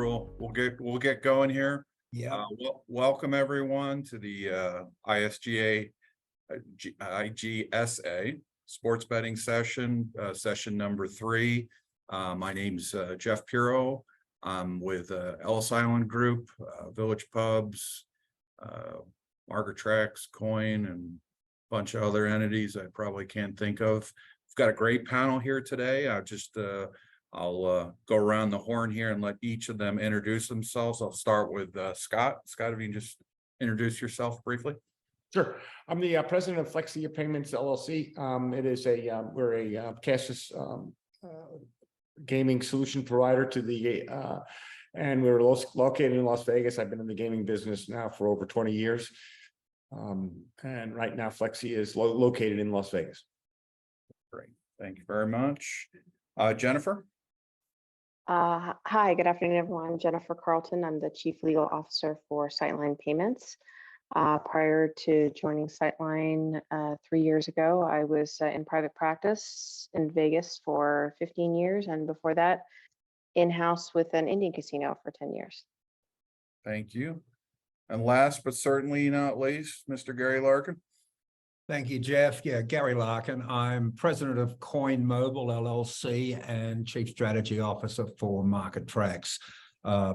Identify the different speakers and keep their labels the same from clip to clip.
Speaker 1: We'll get going here.
Speaker 2: Yeah.
Speaker 1: Welcome everyone to the ISGA IGSA sports betting session, session number 3. My name's Jeff Piro. I'm with Ellis Island Group, Village Pubs, Margaret Trax, Coin, and a bunch of other entities I probably can't think of. We've got a great panel here today. I'll go around the horn here and let each of them introduce themselves. I'll start with Scott. Scott, if you can just introduce yourself briefly.
Speaker 3: Sure. I'm the president of Flexia Payments LLC. It is we're a cashless gaming solution provider to the and we're located in Las Vegas. I've been in the gaming business now for over 20 years. And right now Flexia is located in Las Vegas.
Speaker 1: Great. Thank you very much. Jennifer.
Speaker 4: Hi, good afternoon, everyone. Jennifer Carleton. I'm the Chief Legal Officer for Sightline Payments. Prior to joining Sightline 3 years ago, I was in private practice in Vegas for 15 years, and before that, in-house with an Indian casino for 10 years.
Speaker 1: Thank you. And last but certainly not least, Mr. Gary Larkin.
Speaker 2: Thank you, Jeff. Yeah, Gary Larkin. I'm president of Coin Mobile LLC and Chief Strategy Officer for Market Trax.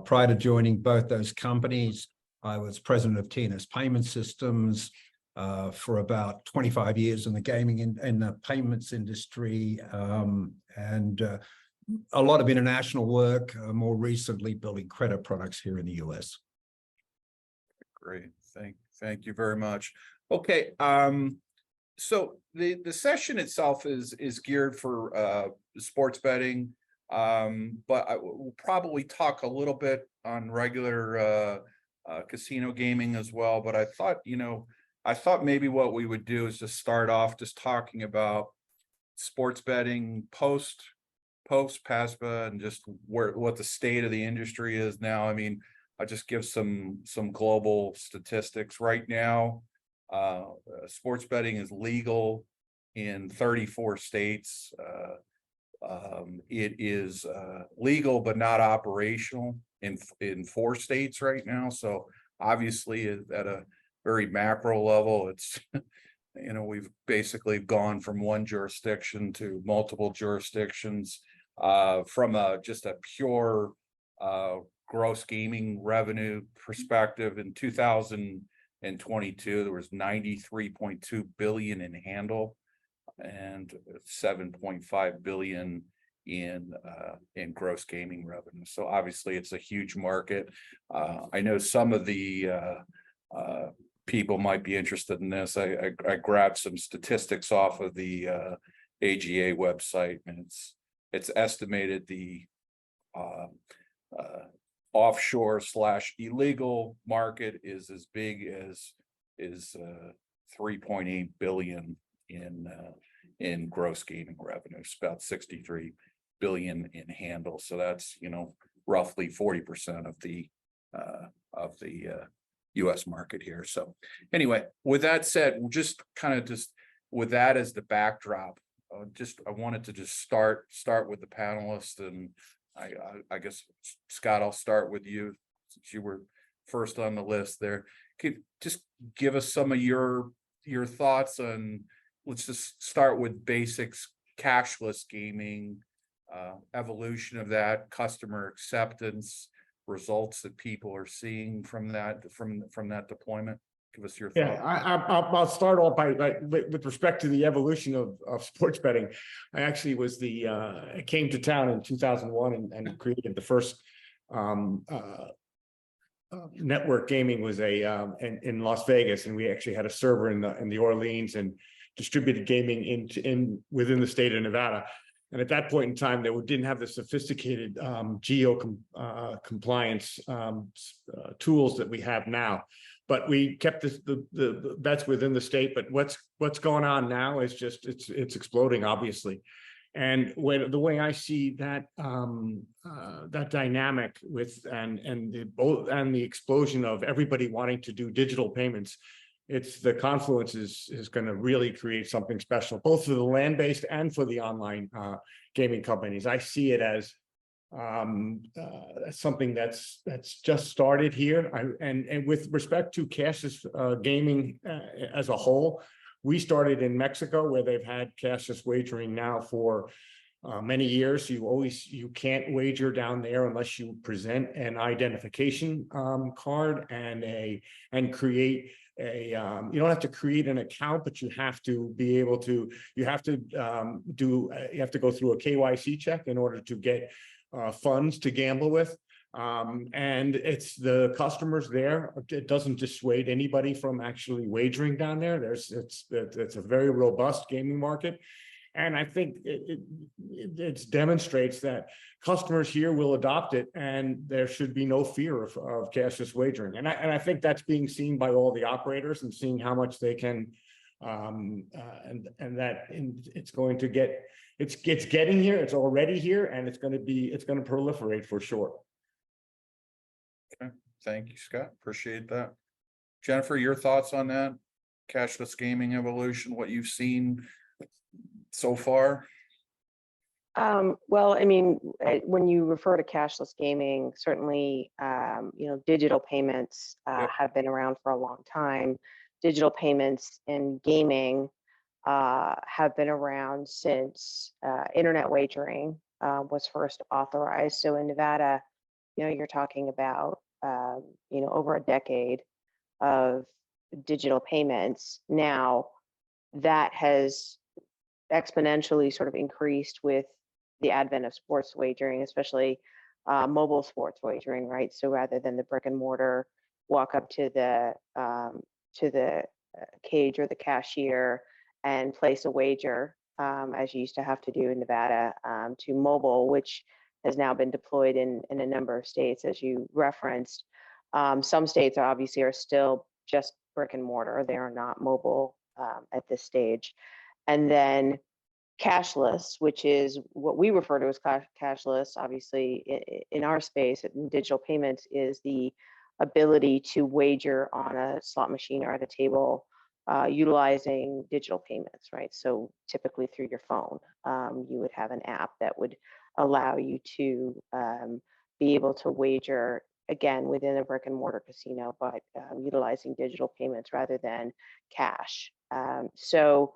Speaker 2: Prior to joining both those companies, I was president of TNS Payment Systems for about 25 years in the gaming in the payments industry, and a lot of international work, more recently building credit products here in the US.
Speaker 1: Great. Thank you very much. Okay. So the session itself is geared for sports betting, but we'll probably talk a little bit on regular casino gaming as well. But I thought maybe what we would do is just start off just talking about sports betting post PASPA and just what the state of the industry is now. I mean, I'll just give some global statistics right now. Sports betting is legal in 34 states. It is legal but not operational in 4 states right now. So obviously at a very macro level, it's we've basically gone from one jurisdiction to multiple jurisdictions. From just a pure gross gaming revenue perspective, in 2022 there was 93.2 billion in handle and 7.5 billion in gross gaming revenue. So obviously it's a huge market. I know some of the people might be interested in this. I grabbed some statistics off of the AGA website, and it's estimated the offshore / illegal market is as big as 3.8 billion in gross gaming revenue. It's about 63 billion in handle. So that's roughly 40% of the US market here. So anyway, with that said, we'll just with that as the backdrop, I wanted to just start with the panelists, and I guess, Scott, I'll start with you since you were first on the list there. Could you just give us some of your thoughts on, let's just start with basics, cashless gaming, evolution of that, customer acceptance, results that people are seeing from that deployment. Give us your thoughts.
Speaker 3: Yeah, I'll start off with respect to the evolution of sports betting. I actually I came to town in 2001 and created the first network gaming was in Las Vegas, and we actually had a server in the Orleans and distributed gaming within the state of Nevada. And at that point in time, they didn't have the sophisticated compliance tools that we have now. But we kept the bets within the state. But what's going on now is just it's exploding, obviously. And the way I see that that dynamic with the explosion of everybody wanting to do digital payments, it's the confluence is going to really create something special, both for the land-based and for the online gaming companies. I see it as That's something that's just started here. And with respect to cashless gaming as a whole, we started in Mexico, where they've had cashless wagering now for many years. You can't wager down there unless you present an identification card and create a you don't have to create an account, but you have to be able to, you have to go through a KYC check in order to get funds to gamble with. And it's the customers there. It doesn't dissuade anybody from actually wagering down there. It's a very robust gaming market. And I think it demonstrates that customers here will adopt it, and there should be no fear of cashless wagering. And I think that's being seen by all the operators, and seeing how much they can, it's going to get, it's getting here. It's already here, and it's going to proliferate for sure.
Speaker 1: Okay, thank you, Scott. Appreciate that. Jennifer, your thoughts on that? Cashless gaming evolution, what you've seen so far?
Speaker 4: Well, I mean, when you refer to cashless gaming, certainly, digital payments have been around for a long time. Digital payments in gaming have been around since internet wagering was first authorized. So in Nevada, you're talking about, over a decade of digital payments. Now, that has exponentially sort of increased with the advent of sports wagering, especially mobile sports wagering, right? So rather than the brick and mortar walk up to the cage or the cashier and place a wager, as you used to have to do in Nevada, to mobile, which has now been deployed in a number of states, as you referenced. Some states are still just brick and mortar. They are not mobile at this stage. And then cashless, which is what we refer to as cashless, obviously in our space, in digital payments, is the ability to wager on a slot machine or at a table utilizing digital payments, right? So typically through your phone, you would have an app that would allow you to be able to wager, again, within a brick and mortar casino, but utilizing digital payments rather than cash. So,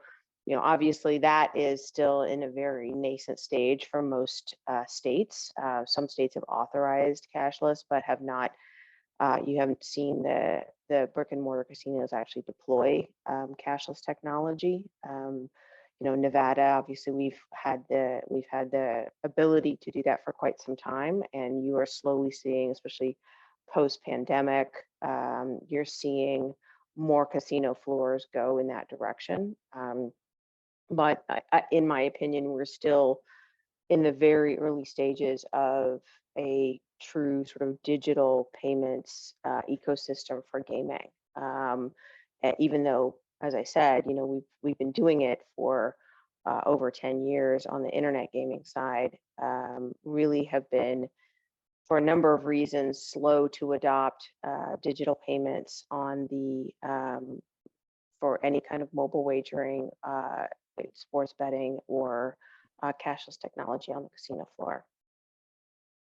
Speaker 4: obviously that is still in a very nascent stage for most states. Some states have authorized cashless, but have not. You haven't seen the brick and mortar casinos actually deploy cashless technology. Nevada, obviously we've had the ability to do that for quite some time, and you are slowly seeing, especially post-pandemic, you're seeing more casino floors go in that direction. But in my opinion, we're still in the very early stages of a true sort of digital payments ecosystem for gaming. Even though, as I said, we've been doing it for over 10 years on the internet gaming side, really have been, for a number of reasons, slow to adopt digital payments on the for any kind of mobile wagering, sports betting, or cashless technology on the casino floor.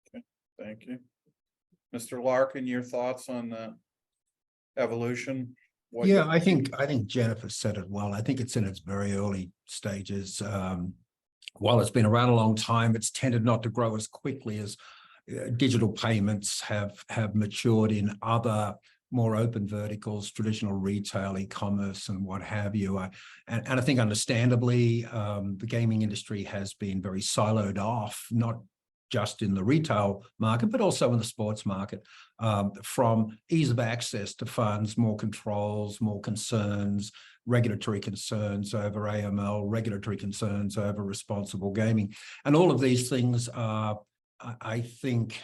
Speaker 1: Okay, thank you. Mr. Larkin, your thoughts on the evolution?
Speaker 2: Yeah, I think Jennifer said it well. I think it's in its very early stages. While it's been around a long time, it's tended not to grow as quickly as digital payments have matured in other more open verticals, traditional retail, e-commerce, and what have you. And I think understandably, the gaming industry has been very siloed off, not just in the retail market, but also in the sports market, from ease of access to funds, more controls, more concerns, regulatory concerns over AML, regulatory concerns over responsible gaming. And all of these things are, I think,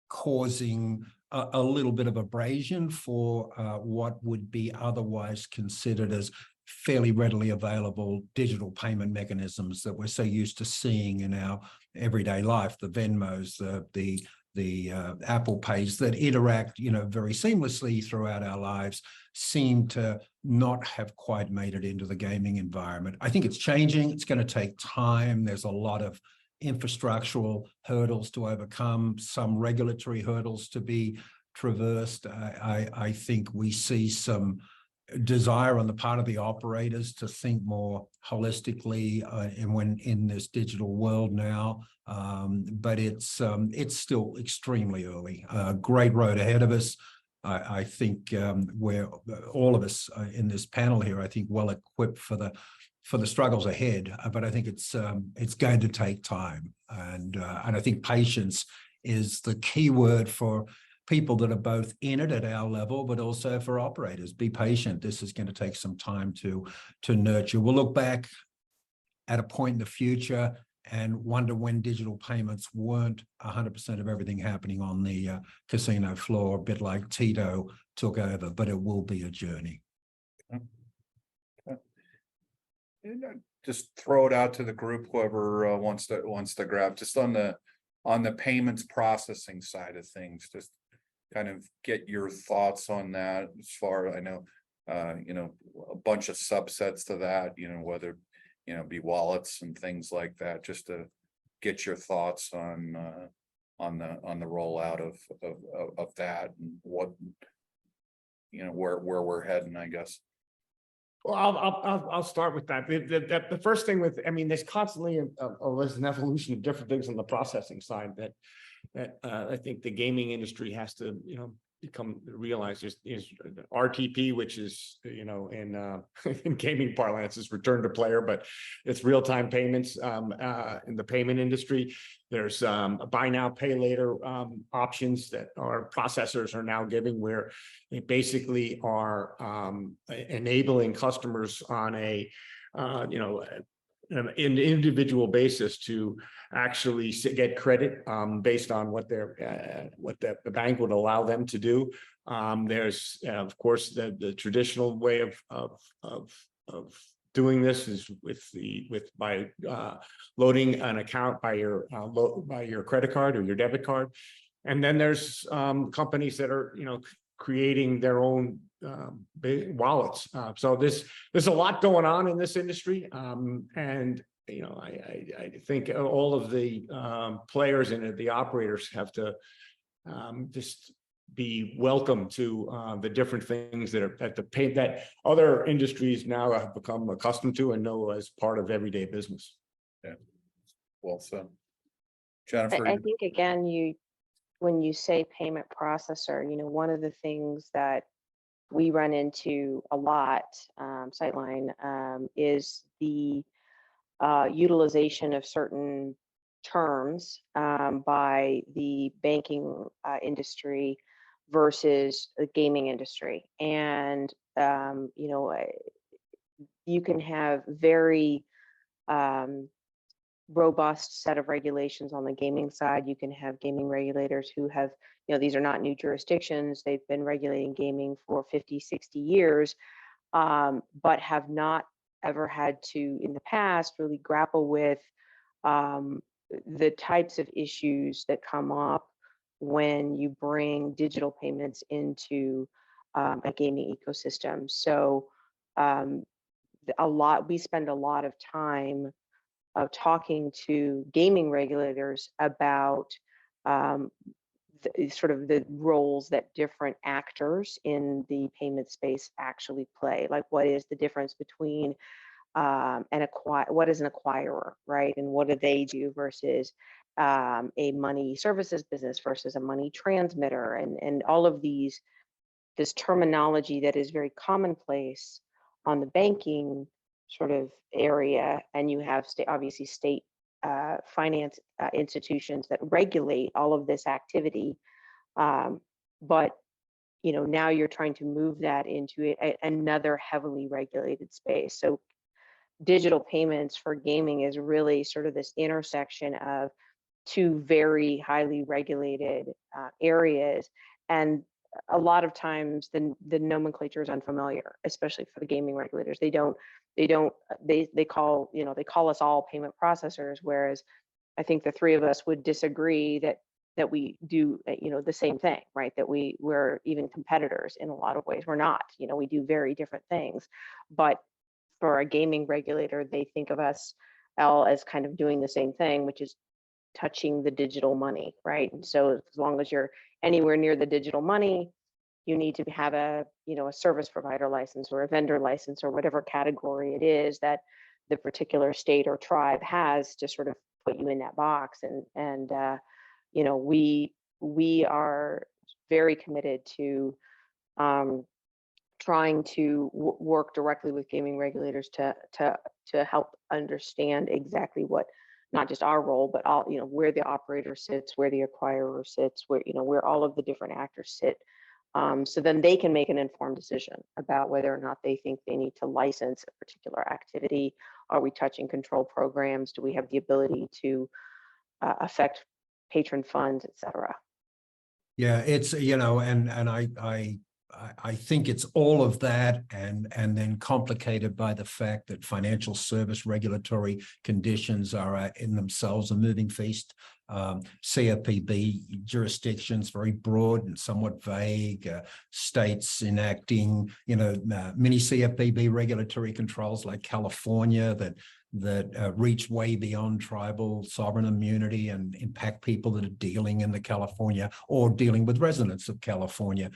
Speaker 2: causing a little bit of abrasion for what would be otherwise considered as fairly readily available digital payment mechanisms that we're so used to seeing in our everyday life, the Venmos, the Apple Pays that interact, very seamlessly throughout our lives, seem to not have quite made it into the gaming environment. I think it's changing. It's going to take time. There's a lot of infrastructural hurdles to overcome, some regulatory hurdles to be traversed. I think we see some desire on the part of the operators to think more holistically and when in this digital world now, but it's still extremely early. Great road ahead of us. I think we're all of us in this panel here, I think, well equipped for the struggles ahead, but I think it's going to take time, and I think patience is the key word for people that are both in it at our level, but also for operators. Be patient. This is going to take some time to nurture. We'll look back at a point in the future and wonder when digital payments weren't 100% of everything happening on the casino floor, a bit like Tito took over, but it will be a journey.
Speaker 1: Just throw it out to the group, whoever wants to grab, just on the payments processing side of things, just kind of get your thoughts on that. As far I know, a bunch of subsets to that, whether be wallets and things like that, just to get your thoughts on the rollout of that, and what where we're heading, I guess.
Speaker 3: Well, I'll start with that. The first thing with, I mean, there's constantly there's an evolution of different things on the processing side that I think the gaming industry has to, realize. There's RTP, which is, in gaming parlance is return to player, but it's real-time payments in the payment industry. There's buy now, pay later options that our processors are now giving, where they basically are enabling customers on an individual basis to actually get credit based on what the bank would allow them to do. There's of course the traditional way of doing this is by loading an account by your credit card or your debit card, and then there's companies that are creating their own wallets. So there's a lot going on in this industry, and I think all of the players in it, the operators, have to just be welcome to the different things that are that other industries now have become accustomed to and know as part of everyday business.
Speaker 1: Yeah, well said. Jennifer,
Speaker 4: I think again, when you say payment processor, one of the things that we run into a lot, Sightline, is the utilization of certain terms by the banking industry versus the gaming industry. And, you can have very robust set of regulations on the gaming side. You can have gaming regulators who have, these are not new jurisdictions. They've been regulating gaming for 50, 60 years, but have not ever had to, in the past, really grapple with the types of issues that come up when you bring digital payments into a gaming ecosystem. So we spend a lot of time talking to gaming regulators about the roles that different actors in the payment space actually play. Like, what is the difference between what is an acquirer, right? And what do they do versus a money services business versus a money transmitter, and all of this terminology that is very commonplace on the banking sort of area, and you have obviously state finance institutions that regulate all of this activity, but now you're trying to move that into another heavily regulated space. So digital payments for gaming is really sort of this intersection of two very highly regulated areas, and a lot of times the nomenclature is unfamiliar, especially for the gaming regulators. They call us all payment processors, whereas I think the three of us would disagree that we do the same thing, right? That we're even competitors in a lot of ways. We're not. We do very different things, but for a gaming regulator, they think of us all as kind of doing the same thing, which is touching the digital money, right? And so as long as you're anywhere near the digital money, you need to have a, a service provider license or a vendor license or whatever category it is that the particular state or tribe has to sort of put you in that box. And we are very committed to trying to work directly with gaming regulators to help understand exactly what, not just our role, but all, where the operator sits, where the acquirer sits, where all of the different actors sit. So then they can make an informed decision about whether or not they think they need to license a particular activity. Are we touching control programs? Do we have the ability to affect patron funds, et cetera?
Speaker 2: Yeah, it's, and I think it's all of that and then complicated by the fact that financial service regulatory conditions are in themselves a moving feast. CFPB jurisdictions very broad and somewhat vague, states enacting, many CFPB regulatory controls like California that reach way beyond tribal sovereign immunity and impact people that are dealing in the California or dealing with residents of California.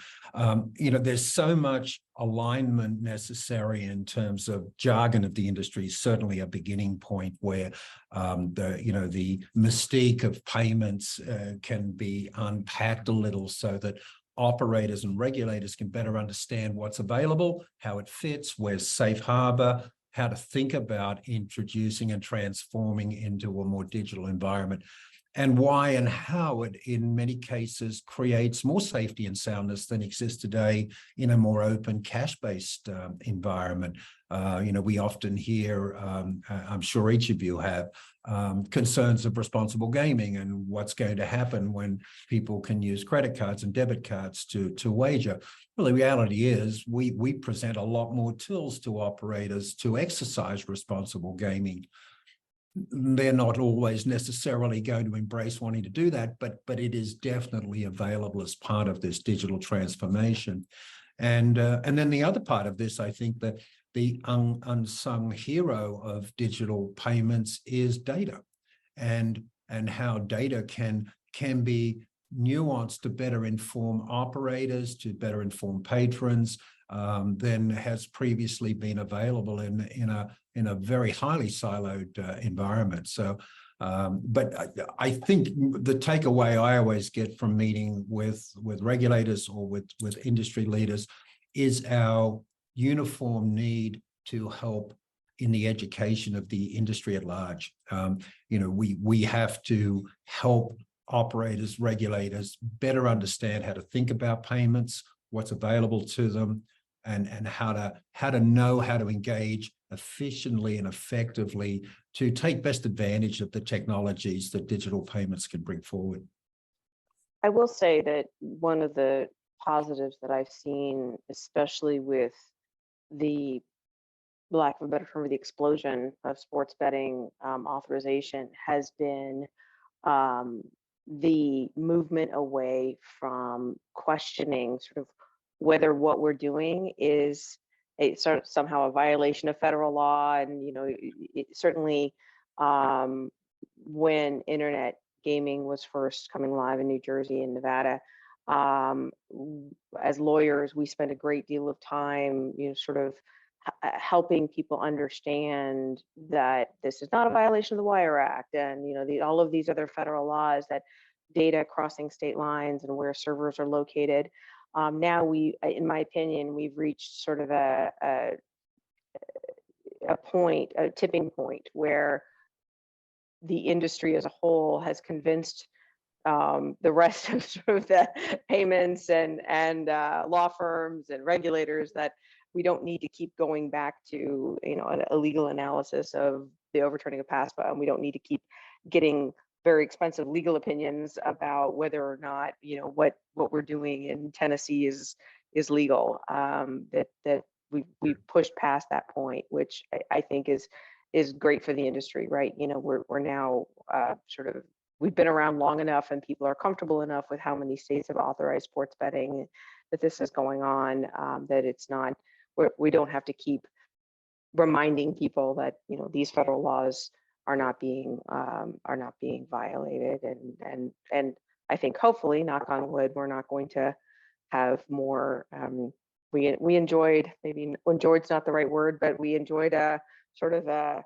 Speaker 2: There's so much alignment necessary in terms of jargon of the industry, certainly a beginning point where the mystique of payments can be unpacked a little so that operators and regulators can better understand what's available, how it fits, where's safe harbor, how to think about introducing and transforming into a more digital environment, and why and how it, in many cases, creates more safety and soundness than exists today in a more open cash-based environment. We often hear, I'm sure each of you have, concerns of responsible gaming and what's going to happen when people can use credit cards and debit cards to wager. Well, the reality is we present a lot more tools to operators to exercise responsible gaming. They're not always necessarily going to embrace wanting to do that, but it is definitely available as part of this digital transformation. And then the other part of this, I think that the unsung hero of digital payments is data, and how data can be nuanced to better inform operators, to better inform patrons than has previously been available in a very highly siloed environment. So, but I think the takeaway I always get from meeting with regulators or with industry leaders is our uniform need to help in the education of the industry at large. We have to help operators, regulators better understand how to think about payments, what's available to them, and how to know how to engage efficiently and effectively to take best advantage of the technologies that digital payments can bring forward.
Speaker 4: I will say that one of the positives that I've seen, especially with the lack of a better term, the explosion of sports betting authorization, has been the movement away from questioning sort of whether what we're doing is somehow a violation of federal law. And certainly when internet gaming was first coming live in New Jersey and Nevada, as lawyers, we spent a great deal of time, sort of helping people understand that this is not a violation of the Wire Act, and all of these other federal laws, that data crossing state lines and where servers are located. Now in my opinion, we've reached sort of a tipping point where the industry as a whole has convinced the rest of sort of the payments and law firms and regulators that we don't need to keep going back to a legal analysis of the overturning of PASPA, and we don't need to keep getting very expensive legal opinions about whether or not what we're doing in Tennessee is legal. That we pushed past that point, which I think is great for the industry, right? We're now we've been around long enough, and people are comfortable enough with how many states have authorized sports betting, that this is going on, that it's not, we don't have to keep reminding people that these federal laws are not being violated, and I think hopefully, knock on wood, we're not going to have more. We enjoyed, maybe enjoyed's not the right word, but we enjoyed a sort of a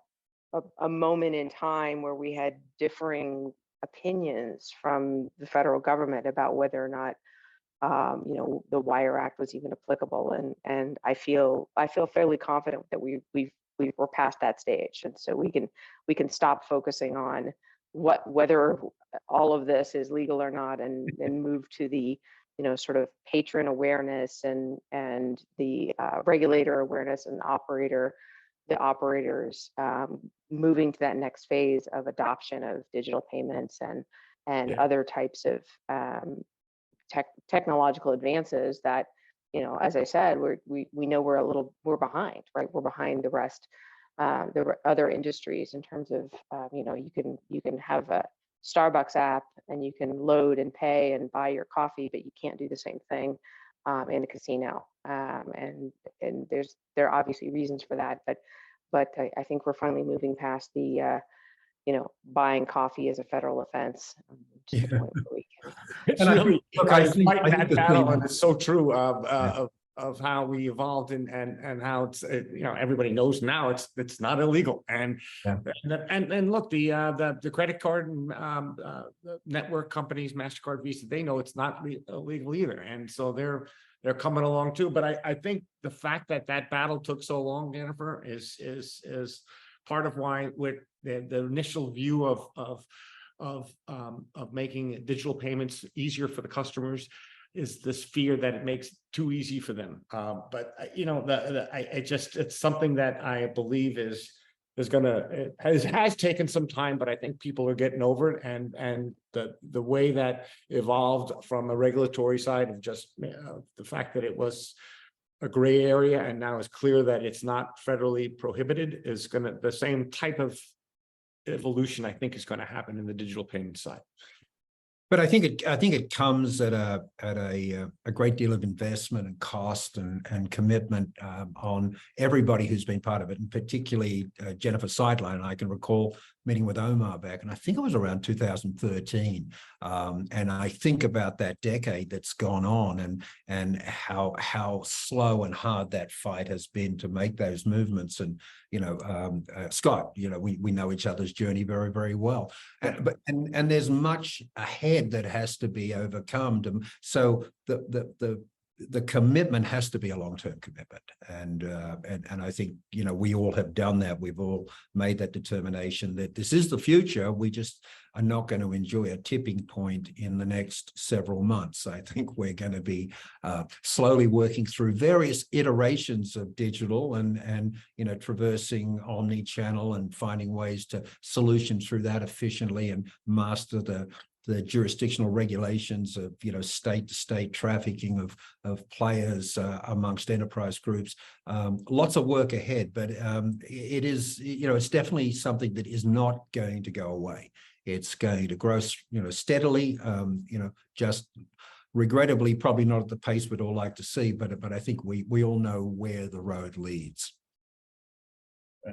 Speaker 4: moment in time where we had differing opinions from the federal government about whether or not the Wire Act was even applicable, and I feel fairly confident that we're past that stage, and so we can stop focusing on whether all of this is legal or not, and move to the sort of patron awareness and the regulator awareness and the operators moving to that next phase of adoption of digital payments and other types of technological advances that, as I said, we know we're behind, right? We're behind the rest, the other industries in terms of, you can have a Starbucks app and you can load and pay and buy your coffee, but you can't do the same thing in a casino. And there are obviously reasons for that, but I think we're finally moving past the buying coffee is a federal offense. To the point where
Speaker 3: It's
Speaker 2: And I
Speaker 3: really,
Speaker 2: think- look,
Speaker 3: I
Speaker 2: I
Speaker 3: was
Speaker 2: think-
Speaker 3: fighting
Speaker 2: I think
Speaker 3: that
Speaker 2: the
Speaker 3: battle,
Speaker 2: thing-
Speaker 3: and it's so true of how we evolved and how it's everybody knows now it's not illegal, and look, the credit card and the network companies, MasterCard, Visa, they know it's not illegal either, and so they're coming along too. But I think the fact that battle took so long, Jennifer, is part of why with the initial view of making digital payments easier for the customers is this fear that it makes it too easy for them. But it's something that I believe has taken some time, but I think people are getting over it, and the way that evolved from a regulatory side of just the fact that it was a gray area and now it's clear that it's not federally prohibited is the same type of evolution I think is going to happen in the digital payment side.
Speaker 2: But I think it comes at a great deal of investment and cost and commitment on everybody who's been part of it, and particularly Jennifer Sightline. I can recall meeting with Omar back, and I think it was around 2013. And I think about that decade that's gone on, and how slow and hard that fight has been to make those movements. And Scott, we know each other's journey very, very well. But there's much ahead that has to be overcome. So the commitment has to be a long-term commitment, and I think we all have done that. We've all made that determination that this is the future. We just are not going to enjoy a tipping point in the next several months. I think we're going to be slowly working through various iterations of digital and traversing omni-channel and finding ways to solution through that efficiently and master the jurisdictional regulations of state-to-state trafficking of players amongst enterprise groups. Lots of work ahead, but it is it's definitely something that is not going to go away. It's going to grow steadily. Just regrettably probably not at the pace we'd all like to see, but I think we all know where the road leads.
Speaker 1: I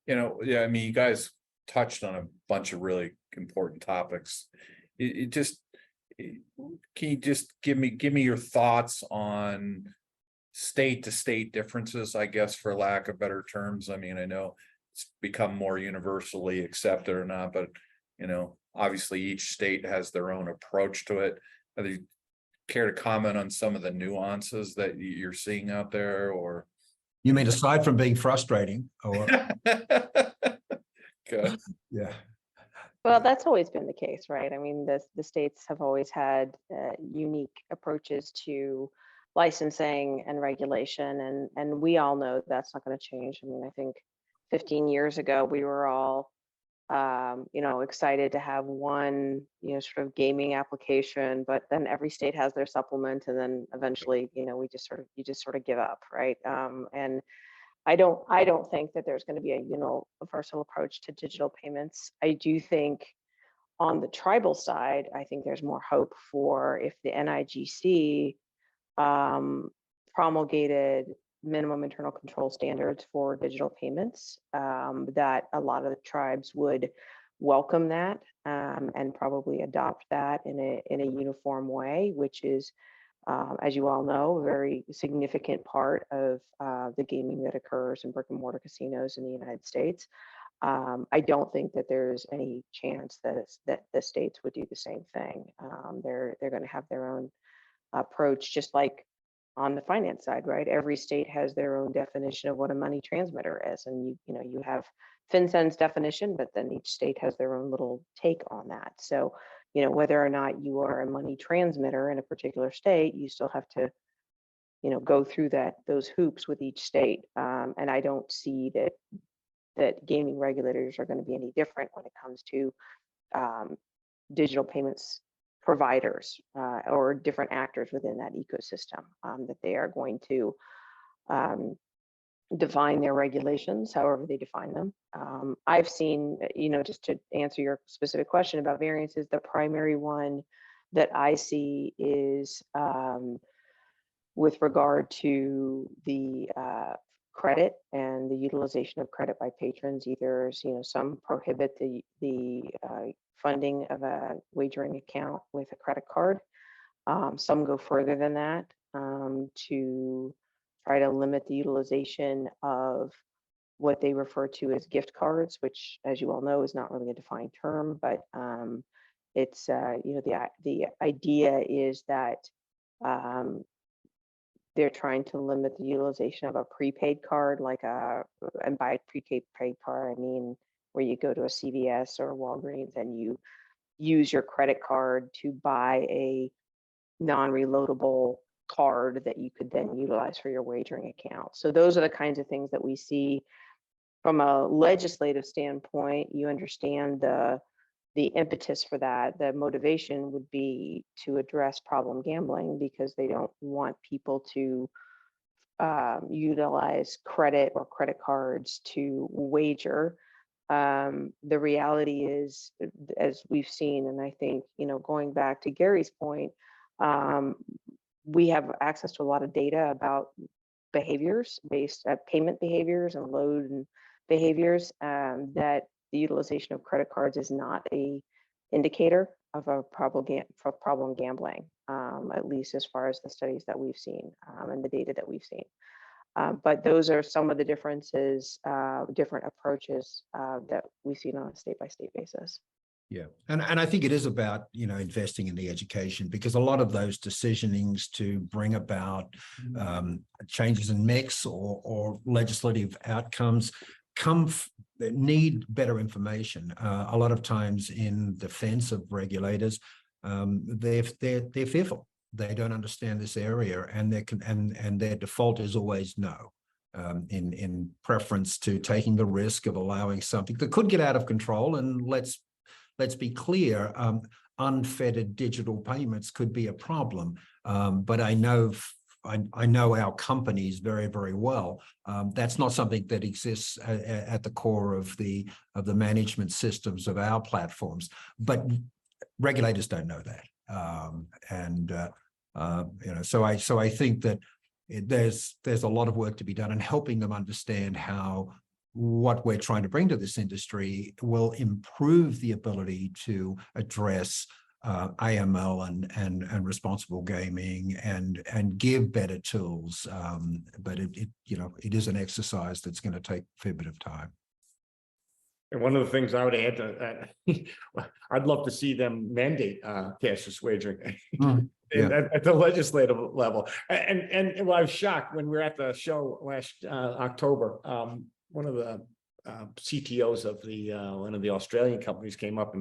Speaker 1: mean, you guys touched on a bunch of really important topics. Can you just give me your thoughts on state to state differences, I guess, for lack of better terms? I mean, I know it's become more universally accepted or not, but obviously each state has their own approach to it. Do you care to comment on some of the nuances that you're seeing out there? Or
Speaker 2: you mean aside from being frustrating? Or
Speaker 1: good.
Speaker 2: Yeah.
Speaker 4: Well, that's always been the case, right? I mean, the states have always had unique approaches to licensing and regulation, and we all know that's not going to change. I mean, I think 15 years ago we were all excited to have one sort of gaming application, but then every state has their supplement, and then eventually you just sort of give up, right? And I don't think that there's going to be a universal approach to digital payments. I do think on the tribal side, I think there's more hope for if the NIGC promulgated minimum internal control standards for digital payments, that a lot of the tribes would welcome that, and probably adopt that in a uniform way, which is, as you all know, a very significant part of the gaming that occurs in brick and mortar casinos in the United States. I don't think that there's any chance that the states would do the same thing. They're going to have their own approach, just like on the finance side, right? Every state has their own definition of what a money transmitter is, and you have FinCEN's definition, but then each state has their own little take on that. So, whether or not you are a money transmitter in a particular state, you still have to, go through those hoops with each state. And I don't see that gaming regulators are going to be any different when it comes to digital payments providers or different actors within that ecosystem, that they are going to define their regulations however they define them. I've seen, just to answer your specific question about variances, the primary one that I see is with regard to the credit and the utilization of credit by patrons. Either, some prohibit the funding of a wagering account with a credit card. Some go further than that to try to limit the utilization of what they refer to as gift cards, which, as you all know, is not really a defined term, but it's the idea is that they're trying to limit the utilization of a prepaid card, and by prepaid card, I mean where you go to a CVS or Walgreens and you use your credit card to buy a non-reloadable card that you could then utilize for your wagering account. So those are the kinds of things that we see from a legislative standpoint. You understand the impetus for that. The motivation would be to address problem gambling, because they don't want people to utilize credit or credit cards to wager. The reality is, as we've seen, and I think, going back to Gary's point, we have access to a lot of data about payment behaviors and load behaviors, that the utilization of credit cards is not a indicator of a problem gambling, at least as far as the studies that we've seen and the data that we've seen. But those are some of the differences, different approaches that we've seen on a state-by-state basis.
Speaker 2: Yeah, and I think it is about, investing in the education, because a lot of those decisionings to bring about changes in mix or legislative outcomes need better information. A lot of times, in defense of regulators, they're fearful. They don't understand this area, and their default is always no, in preference to taking the risk of allowing something that could get out of control. And let's be clear, unfettered digital payments could be a problem. But I know our companies very, very well. That's not something that exists at the core of the management systems of our platforms. But regulators don't know that, So I think that there's a lot of work to be done in helping them understand how what we're trying to bring to this industry will improve the ability to address AML and responsible gaming and give better tools. But it is an exercise that's going to take a fair bit of time.
Speaker 3: And one of the things I would add to that, I'd love to see them mandate cashless wagering at the legislative level. And I was shocked when we were at the show last October. One of the CTOs of one of the Australian companies came up,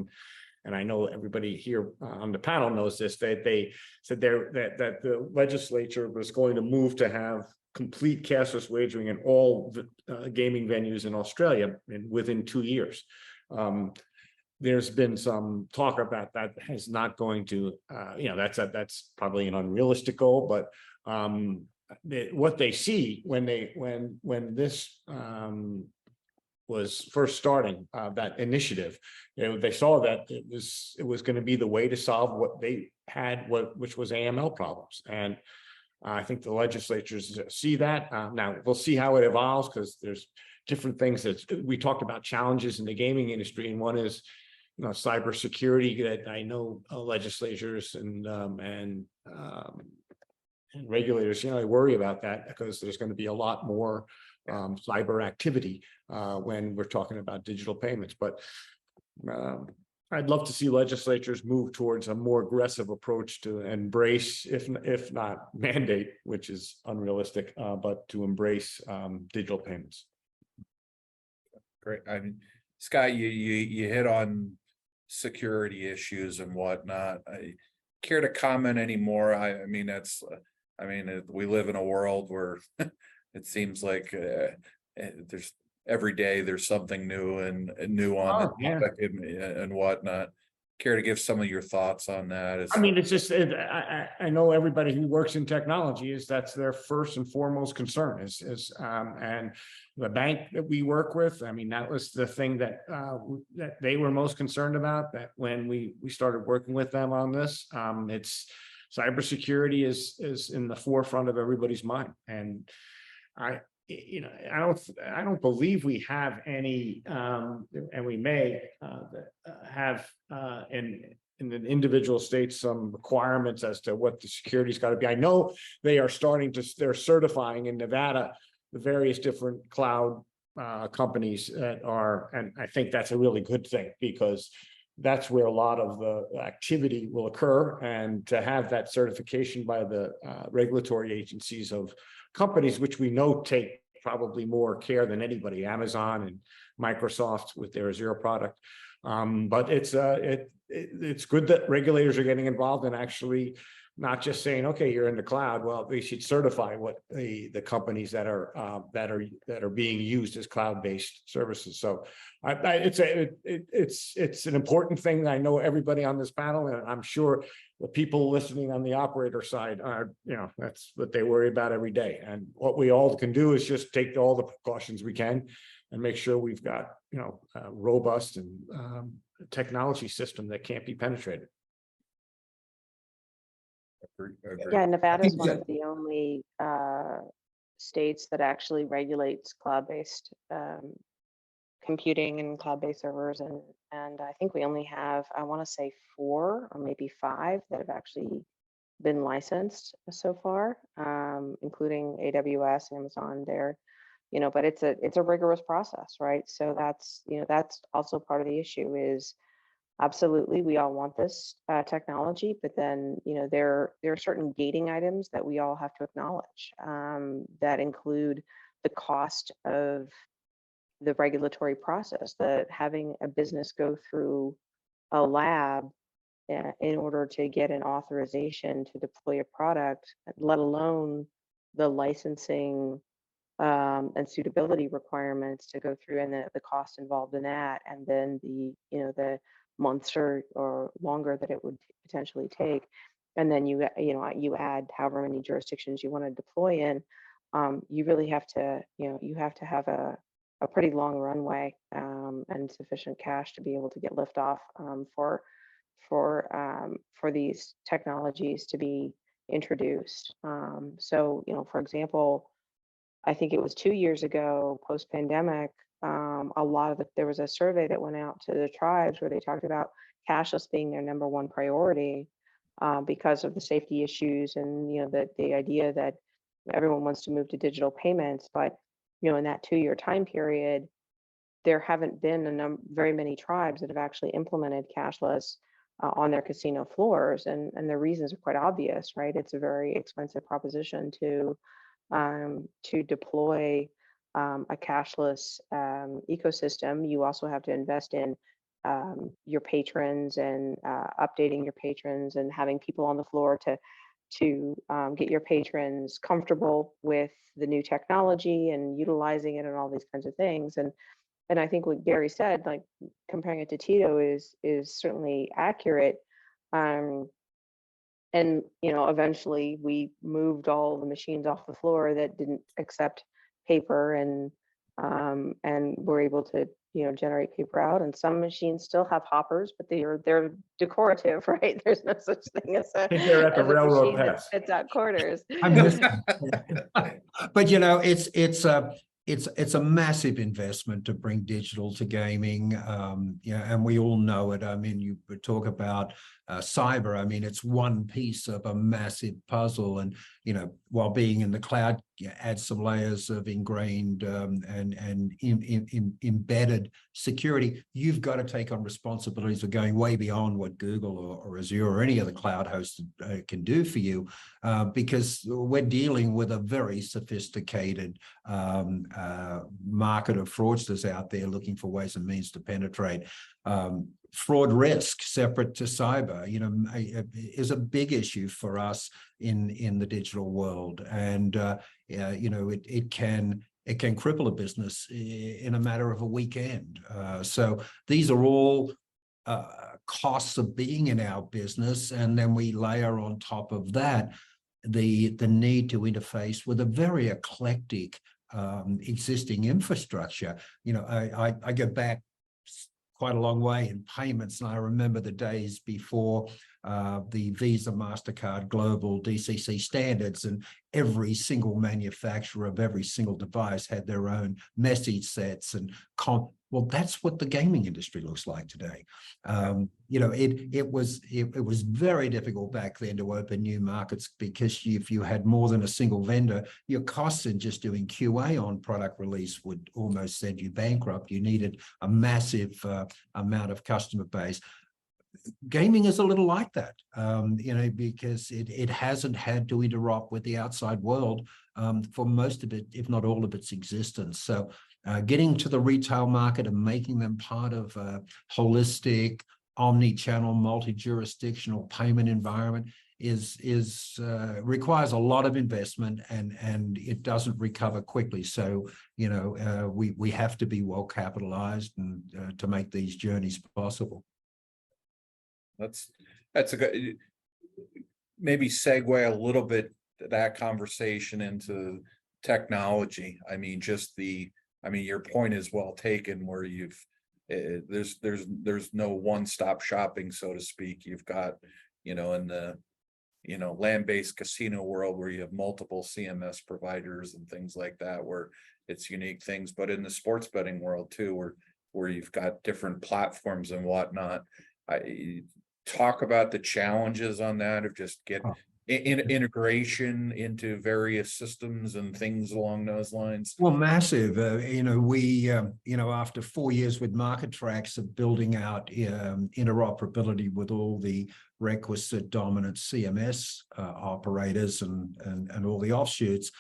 Speaker 3: and I know everybody here on the panel knows this, that they said that the legislature was going to move to have complete cashless wagering in all the gaming venues in Australia within 2 years. There's been some talk about that is not going to, that's probably an unrealistic goal, but what they see when this was first starting that initiative, they saw that it was going to be the way to solve what they had, which was AML problems. And I think the legislatures see that. Now we'll see how it evolves, because there's different things that we talked about, challenges in the gaming industry, and one is, you know, cybersecurity, that I know legislators and regulators, you know, I worry about that, because there's going to be a lot more cyber activity when we're talking about digital payments. But I'd love to see legislatures move towards a more aggressive approach to embrace, if not mandate, which is unrealistic, but to embrace digital payments.
Speaker 1: Great. I mean, Sky, you hit on security issues and whatnot. I care to comment anymore? I mean, we live in a world where it seems like there's every day there's something new and new on the topic and whatnot. Care to give some of your thoughts on that?
Speaker 3: I mean, it's just, I know everybody who works in technology that's their first and foremost concern and the bank that we work with, I mean, that was the thing that they were most concerned about, that when we started working with them on this. It's cybersecurity is in the forefront of everybody's mind. And I don't believe we have any, and we may have in the individual states some requirements as to what the security's got to be. I know they're certifying in Nevada the various different cloud companies that are, and I think that's a really good thing, because that's where a lot of the activity will occur. And to have that certification by the regulatory agencies of companies, which we know take probably more care than anybody, Amazon and Microsoft with their Azure product. But it's good that regulators are getting involved and actually not just saying, okay, you're in the cloud. Well, they should certify what the companies that are being used as cloud-based services. So it's an important thing. I know everybody on this panel, and I'm sure the people listening on the operator side are, you know, that's what they worry about every day. And what we all can do is just take all the precautions we can and make sure we've got, you know, a robust and technology system that can't be penetrated.
Speaker 4: Yeah, Nevada is one of the only states that actually regulates cloud-based computing and cloud-based servers, and I think we only have, I want to say 4 or maybe 5 that have actually been licensed so far, including AWS, Amazon there, you know, but it's a rigorous process, right? So that's, you know, that's also part of the issue is absolutely we all want this technology, but then, you know, there are certain gating items that we all have to acknowledge that include the cost of the regulatory process, that having a business go through a lab in order to get an authorization to deploy a product, let alone the licensing and suitability requirements to go through, and the cost involved in that, and then the, you know, the months or longer that it would potentially take, and then you add however many jurisdictions you want to deploy in. You really have to, you know, you have to have a pretty long runway and sufficient cash to be able to get liftoff for these technologies to be introduced. So, you know, for example, I think it was 2 years ago, post-pandemic, there was a survey that went out to the tribes where they talked about cashless being their #1 priority because of the safety issues and, you know, the idea that everyone wants to move to digital payments. But, you know, in that 2-year time period, there haven't been very many tribes that have actually implemented cashless on their casino floors, and the reasons are quite obvious, right? It's a very expensive proposition to deploy a cashless ecosystem. You also have to invest in your patrons and updating your patrons and having people on the floor to get your patrons comfortable with the new technology and utilizing it and all these kinds of things. And I think what Gary said, like comparing it to Tito, is certainly accurate. And, you know, eventually we moved all the machines off the floor that didn't accept paper, and And we're able to, generate paper out. And some machines still have hoppers, but they're decorative, right? There's no such thing as a,
Speaker 3: They're at the
Speaker 4: as a
Speaker 3: railroad
Speaker 4: machine that
Speaker 3: pass.
Speaker 4: spits out quarters.
Speaker 2: I miss them. But it's a massive investment to bring digital to gaming. And we all know it. I mean, you talk about cyber. I mean, it's one piece of a massive puzzle, and while being in the cloud, adds some layers of ingrained and embedded security. You've got to take on responsibilities of going way beyond what Google or Azure or any other cloud host can do for you, because we're dealing with a very sophisticated market of fraudsters out there looking for ways and means to penetrate. Fraud risk, separate to cyber, is a big issue for us in the digital world, and it can cripple a business in a matter of a weekend. So these are all costs of being in our business, and then we layer on top of that the need to interface with a very eclectic existing infrastructure. I go back quite a long way in payments, and I remember the days before the Visa, MasterCard global DCC standards, and every single manufacturer of every single device had their own message sets and well, that's what the gaming industry looks like today. It was very difficult back then to open new markets, because if you had more than a single vendor, your costs in just doing QA on product release would almost send you bankrupt. You needed a massive amount of customer base. Gaming is a little like that, because it hasn't had to interop with the outside world for most of it, if not all of its existence. So getting to the retail market and making them part of a holistic, omni-channel, multi-jurisdictional payment environment requires a lot of investment, and it doesn't recover quickly. So we have to be well capitalized and to make these journeys possible.
Speaker 1: That's a good, maybe segue a little bit that conversation into technology. I mean, your point is well taken, where there's no one-stop shopping, so to speak. You've got, in the, land-based casino world, where you have multiple CMS providers and things like that, where it's unique things, but in the sports betting world too, where you've got different platforms and whatnot. Talk about the challenges on that of just integration into various systems and things along those lines.
Speaker 2: Well, massive. We after 4 years with Trax of building out interoperability with all the requisite dominant CMS operators and all the offshoots,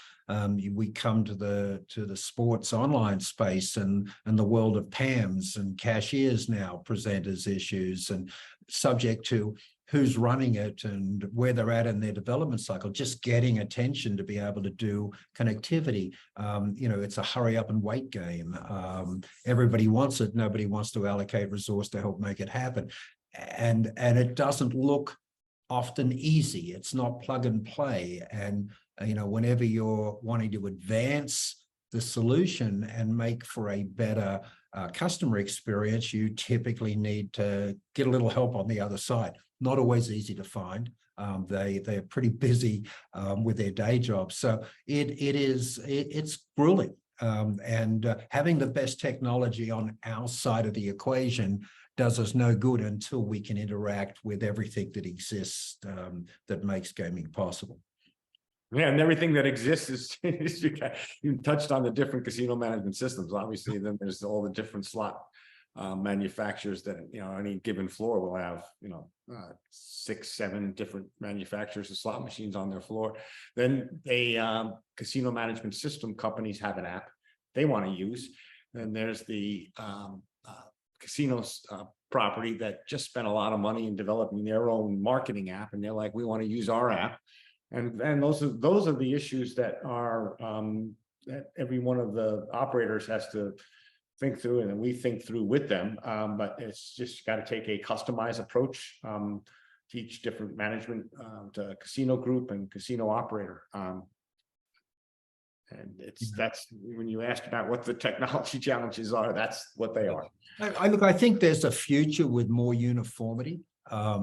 Speaker 2: we come to the sports online space, and the world of PAMs and cashiers now present as issues, and subject to who's running it and where they're at in their development cycle, just getting attention to be able to do connectivity. It's a hurry up and wait game. Everybody wants it. Nobody wants to allocate resource to help make it happen. And it doesn't look often easy. It's not plug and play. And, whenever you're wanting to advance the solution and make for a better customer experience, you typically need to get a little help on the other side. Not always easy to find. They're pretty busy with their day jobs, so it's grueling. And having the best technology on our side of the equation does us no good until we can interact with everything that exists that makes gaming possible.
Speaker 3: Yeah, and everything that exists is you touched on the different casino management systems. Obviously, then there's all the different slot manufacturers that any given floor will have 6-7 different manufacturers of slot machines on their floor. Then casino management system companies have an app they want to use. Then there's the casinos property that just spent a lot of money in developing their own marketing app, and they're like, we want to use our app. And those are the issues that are that every one of the operators has to think through, and then we think through with them. But it's just got to take a customized approach to each different management to casino group and casino operator. And that's when you asked about what the technology challenges are, that's what they are.
Speaker 2: Look, I think there's a future with more uniformity. I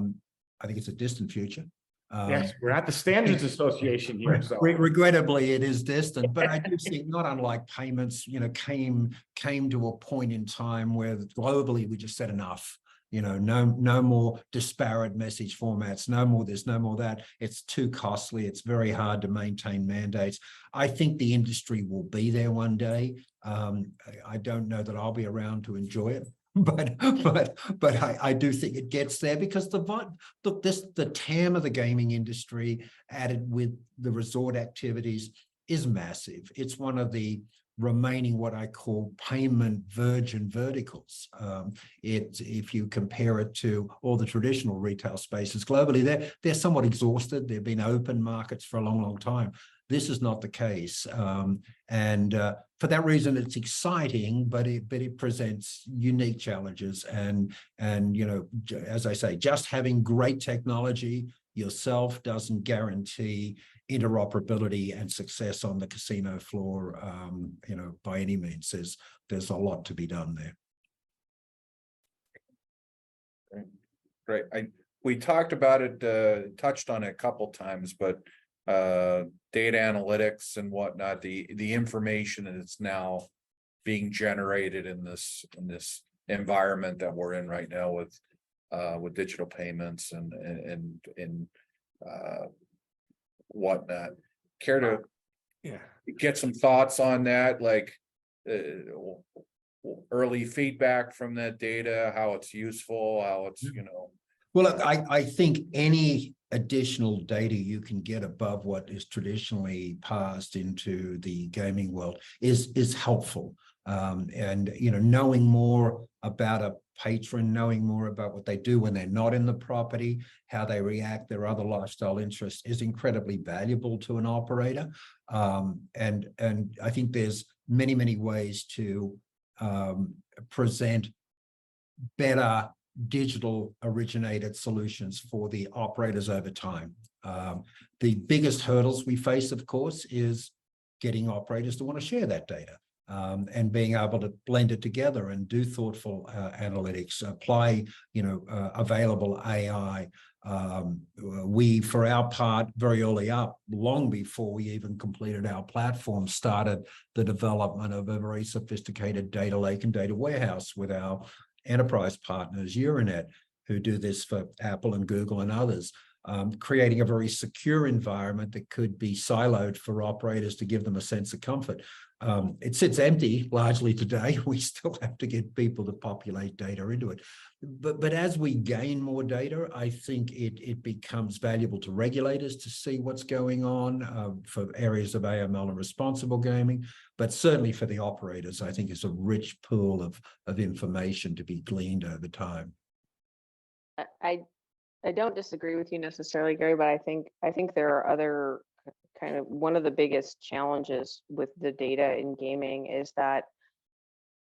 Speaker 2: think it's a distant future.
Speaker 3: Yes, we're at the Standards Association here, so.
Speaker 2: Regrettably, it is distant, but I do think, not unlike payments, came to a point in time where globally we just said enough. No more disparate message formats, no more this, no more that. It's too costly. It's very hard to maintain mandates. I think the industry will be there one day. I don't know that I'll be around to enjoy it. But I do think it gets there because the TAM of the gaming industry added with the resort activities is massive. It's one of the remaining what I call payment virgin verticals. If you compare it to all the traditional retail spaces globally, they're somewhat exhausted. They've been open markets for a long, long time. This is not the case. For that reason, it's exciting, but it presents unique challenges. And as I say, just having great technology yourself doesn't guarantee interoperability and success on the casino floor, by any means. There's a lot to be done there.
Speaker 1: Great. We talked about it, touched on it a couple times, but data analytics and whatnot, the information that's now being generated in this environment that we're in right now with digital payments and whatnot. Care to get some thoughts on that, like early feedback from that data, how it's useful, how it's
Speaker 2: Well, look, I think any additional data you can get above what is traditionally passed into the gaming world is helpful. Knowing more about a patron, knowing more about what they do when they're not in the property, how they react, their other lifestyle interests is incredibly valuable to an operator. And I think there's many, many ways to present better digital originated solutions for the operators over time. The biggest hurdles we face, of course, is getting operators to want to share that data, and being able to blend it together and do thoughtful analytics, apply available AI. We, for our part, very early up, long before we even completed our platform, started the development of a very sophisticated data lake and data warehouse with our enterprise partners, Euronet, who do this for Apple and Google and others, creating a very secure environment that could be siloed for operators to give them a sense of comfort. It sits empty largely today. We still have to get people to populate data into it. But as we gain more data, I think it becomes valuable to regulators to see what's going on for areas of AML and responsible gaming. But certainly for the operators, I think it's a rich pool of information to be gleaned over time.
Speaker 4: I don't disagree with you necessarily, Gary, but I think there are other one of the biggest challenges with the data in gaming is that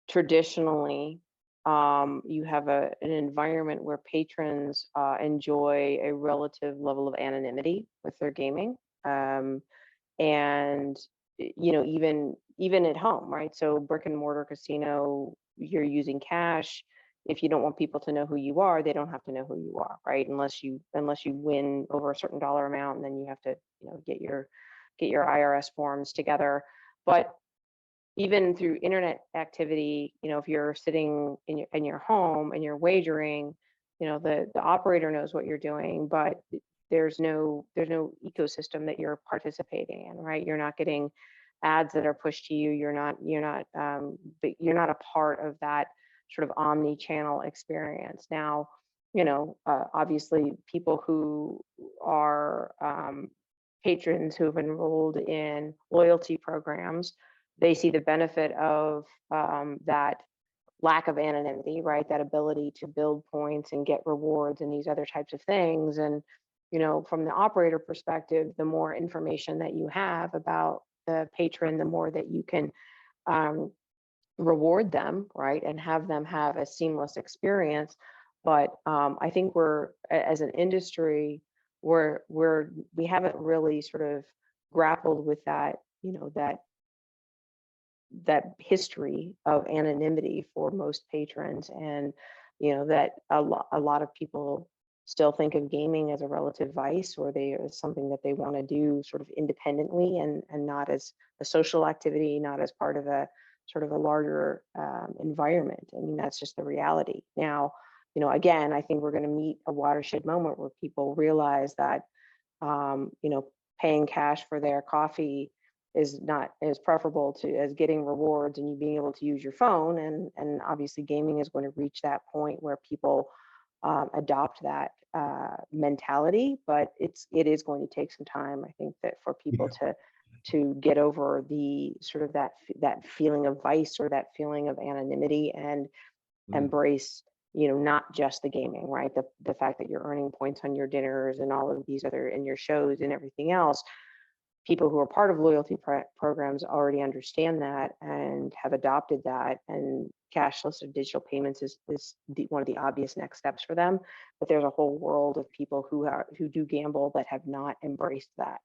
Speaker 4: traditionally you have an environment where patrons enjoy a relative level of anonymity with their gaming, and even at home, right? So brick and mortar casino, you're using cash. If you don't want people to know who you are, they don't have to know who you are, right? Unless you win over a certain dollar amount, and then you have to get your IRS forms together. But even through internet activity, if you're sitting in your home and you're wagering, the operator knows what you're doing, but there's no ecosystem that you're participating in, right? You're not getting ads that are pushed to you. You're not a part of that sort of omni-channel experience. Now, obviously people who are patrons who have enrolled in loyalty programs, they see the benefit of that lack of anonymity, right? That ability to build points and get rewards and these other types of things. And, from the operator perspective, the more information that you have about the patron, the more that you can reward them, right? And have them have a seamless experience. But I think we're, as an industry, we haven't really sort of grappled with that, that that history of anonymity for most patrons, and that a lot of people still think of gaming as a relative vice, or as something that they want to do sort of independently, and not as a social activity, not as part of a sort of a larger environment. I mean, that's just the reality. Now, again, I think we're going to meet a watershed moment where people realize that paying cash for their coffee is not as preferable to as getting rewards and you being able to use your phone, and obviously gaming is going to reach that point where people adopt that mentality, but it is going to take some time, I think, that for people to get over the sort of that feeling of vice, or that feeling of anonymity, and embrace not just the gaming, right? The fact that you're earning points on your dinners and all of these other, and your shows and everything else. People who are part of loyalty programs already understand that and have adopted that, and cashless or digital payments is one of the obvious next steps for them. But there's a whole world of people who do gamble that have not embraced that.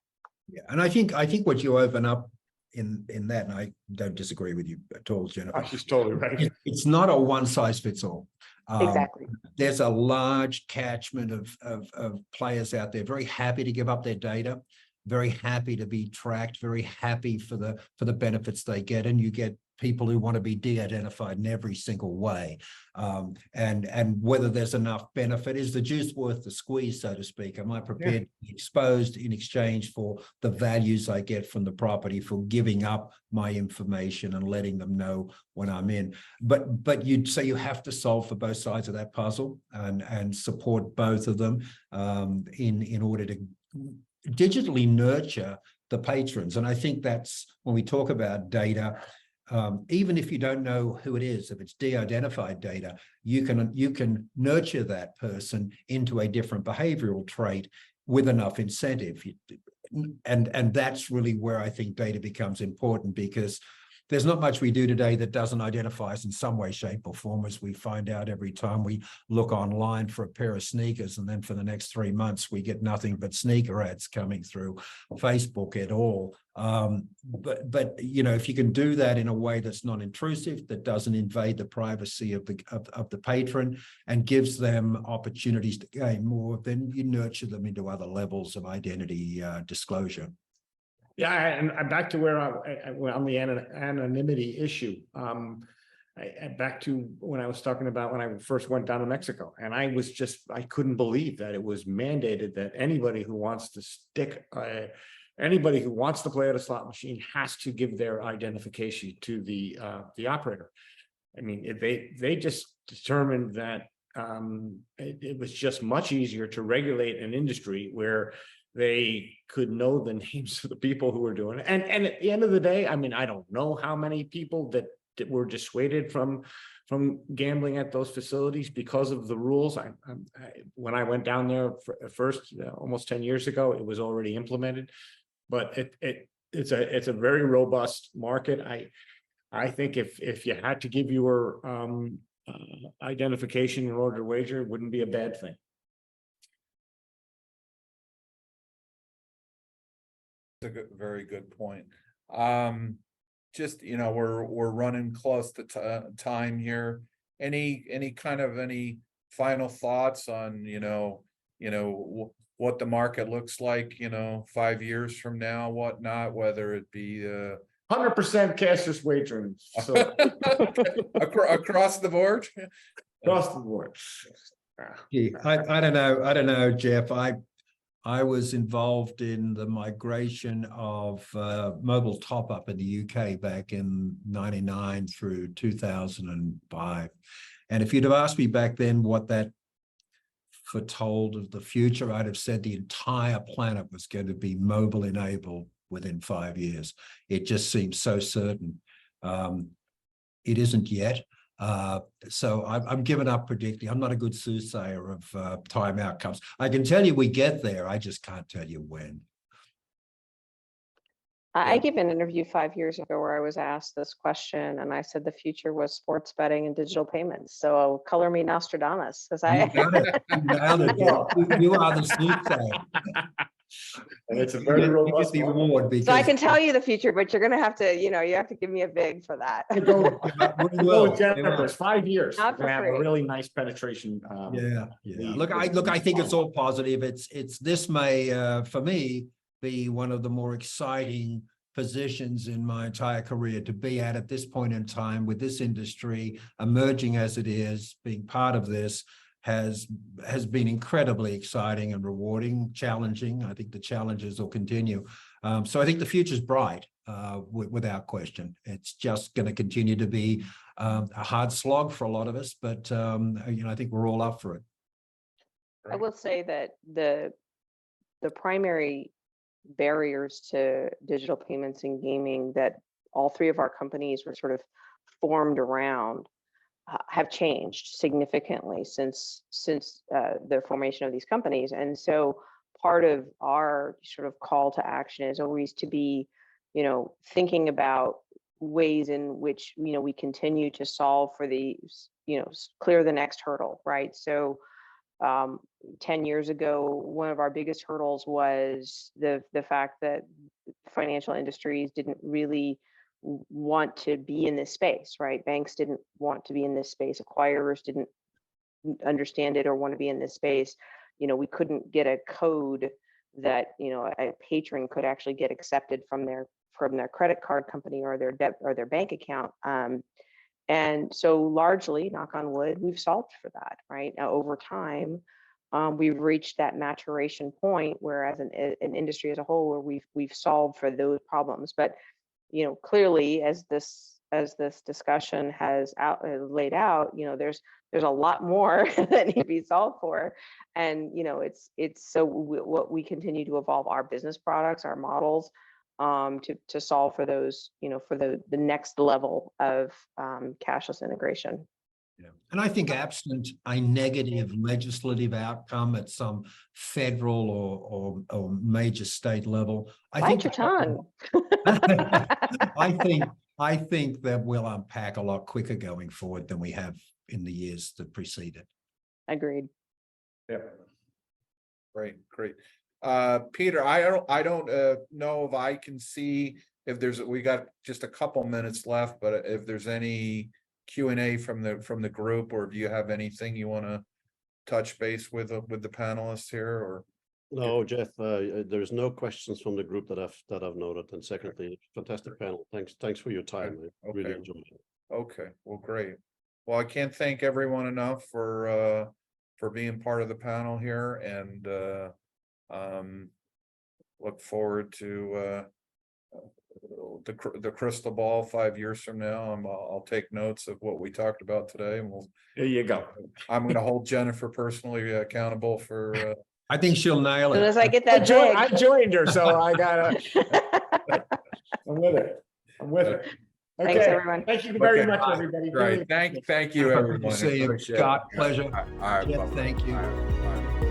Speaker 2: Yeah, and I think what you open up in that, and I don't disagree with you at all, Jennifer.
Speaker 3: She's totally right.
Speaker 2: It's not a one size fits all.
Speaker 4: Exactly.
Speaker 2: There's a large catchment of players out there very happy to give up their data, very happy to be tracked, very happy for the benefits they get, and you get people who want to be de-identified in every single way. And whether there's enough benefit, is the juice worth the squeeze, so to speak? Am I prepared to be exposed in exchange for the values I get from the property, for giving up my information and letting them know when I'm in? But you'd say you have to solve for both sides of that puzzle, and support both of them in order to digitally nurture the patrons. And I think that's when we talk about data, even if you don't know who it is, if it's de-identified data, you can nurture that person into a different behavioral trait with enough incentive. And that's really where I think data becomes important, because there's not much we do today that doesn't identify us in some way, shape, or form, as we find out every time we look online for a pair of sneakers, and then for the next 3 months we get nothing but sneaker ads coming through Facebook at all. But if you can do that in a way that's non-intrusive, that doesn't invade the privacy of the patron, and gives them opportunities to gain more, then you nurture them into other levels of identity disclosure.
Speaker 3: Yeah, and back to where on the anonymity issue. Back to when I was talking about when I first went down to Mexico, and I couldn't believe that it was mandated that anybody who wants to anybody who wants to play at a slot machine has to give their identification to the operator. I mean, they just determined that it was just much easier to regulate an industry where they could know the names of the people who were doing it. And at the end of the day, I mean, I don't know how many people that were dissuaded from gambling at those facilities because of the rules. When I went down there first, almost 10 years ago, it was already implemented, but it's a very robust market. I think if you had to give your identification in order to wager, it wouldn't be a bad thing.
Speaker 1: A very good point. Just we're running close to time here. Any final thoughts on what the market looks like 5 years from now, whatnot, whether it be
Speaker 3: 100% cashless wagering, so
Speaker 1: across the board?
Speaker 3: Across the board.
Speaker 2: I don't know, Jeff. I was involved in the migration of mobile top-up in the UK back in 99 through 2005. And if you'd have asked me back then what that foretold of the future, I'd have said the entire planet was going to be mobile enabled within 5 years. It just seems so certain. It isn't yet. So I'm giving up predicting. I'm not a good soothsayer of time outcomes. I can tell you we get there. I just can't tell you when.
Speaker 4: I gave an interview 5 years ago where I was asked this question, and I said the future was sports betting and digital payments. So color me Nostradamus, because
Speaker 2: You got it. You nailed it. You are the soothsayer.
Speaker 3: And it's a very
Speaker 2: You get
Speaker 3: robust
Speaker 2: the
Speaker 3: one.
Speaker 2: award because
Speaker 4: So I can tell you the future, but you're gonna have to, you have to give me a big for that.
Speaker 2: we
Speaker 3: Go
Speaker 2: will.
Speaker 3: with Jennifer's 5 years.
Speaker 4: Not
Speaker 3: We're gonna
Speaker 4: for
Speaker 3: have a
Speaker 4: free.
Speaker 3: really nice penetration.
Speaker 2: Yeah.
Speaker 3: lead.
Speaker 2: Look, I think it's all positive. This may, for me, be one of the more exciting positions in my entire career to be at this point in time with this industry emerging as it is, being part of this has been incredibly exciting and rewarding, challenging. I think the challenges will continue. So I think the future's bright, without question. It's just going to continue to be a hard slog for a lot of us, but I think we're all up for it.
Speaker 4: I will say that the primary barriers to digital payments and gaming that all three of our companies were sort of formed around have changed significantly since the formation of these companies. And so part of our sort of call to action is always to be, thinking about ways in which, we continue to solve for the, clear the next hurdle, right? So 10 years ago, one of our biggest hurdles was the fact that financial industries didn't really want to be in this space, right? Banks didn't want to be in this space. Acquirers didn't understand it or want to be in this space. We couldn't get a code that, a patron could actually get accepted from their credit card company or their debt or their bank account. And so largely, knock on wood, we've solved for that, right? Now, over time, we've reached that maturation point where as an industry as a whole, where we've solved for those problems. But, clearly as this discussion has laid out, there's a lot more that need to be solved for. And, it's so what we continue to evolve our business products, our models, to solve for those, for the next level of cashless integration.
Speaker 2: Yeah. And I think absent a negative legislative outcome at some federal or major state level,
Speaker 4: Bite your tongue.
Speaker 2: I think that we'll unpack a lot quicker going forward than we have in the years that preceded.
Speaker 4: Agreed.
Speaker 1: Yeah. Great. Peter, I don't know if I can see if we got just a couple minutes left, but if there's any Q&A from the group, or do you have anything you want to touch base with the panelists here, or?
Speaker 5: No, Jeff, there's no questions from the group that I've noted. And secondly, fantastic panel. Thanks for your time. I really enjoyed it.
Speaker 1: Okay, well, great. Well, I can't thank everyone enough for being part of the panel here, and look forward to the crystal ball 5 years from now. I'll take notes of what we talked about today, and
Speaker 3: There you go.
Speaker 1: I'm going to hold Jennifer personally accountable for.
Speaker 2: I think she'll nail
Speaker 4: As soon
Speaker 2: it.
Speaker 4: as I get that big.
Speaker 3: I joined her, so I gotta. I'm with it. Okay.
Speaker 4: Thanks, everyone.
Speaker 3: Thank you very
Speaker 1: Okay.
Speaker 3: much, everybody.
Speaker 1: Right. Thank you, everyone.
Speaker 2: See you,
Speaker 1: Appreciate it.
Speaker 2: Scott. Pleasure.
Speaker 1: All right,
Speaker 2: Jeff,
Speaker 1: bye-bye.
Speaker 2: thank you.
Speaker 1: All right, bye.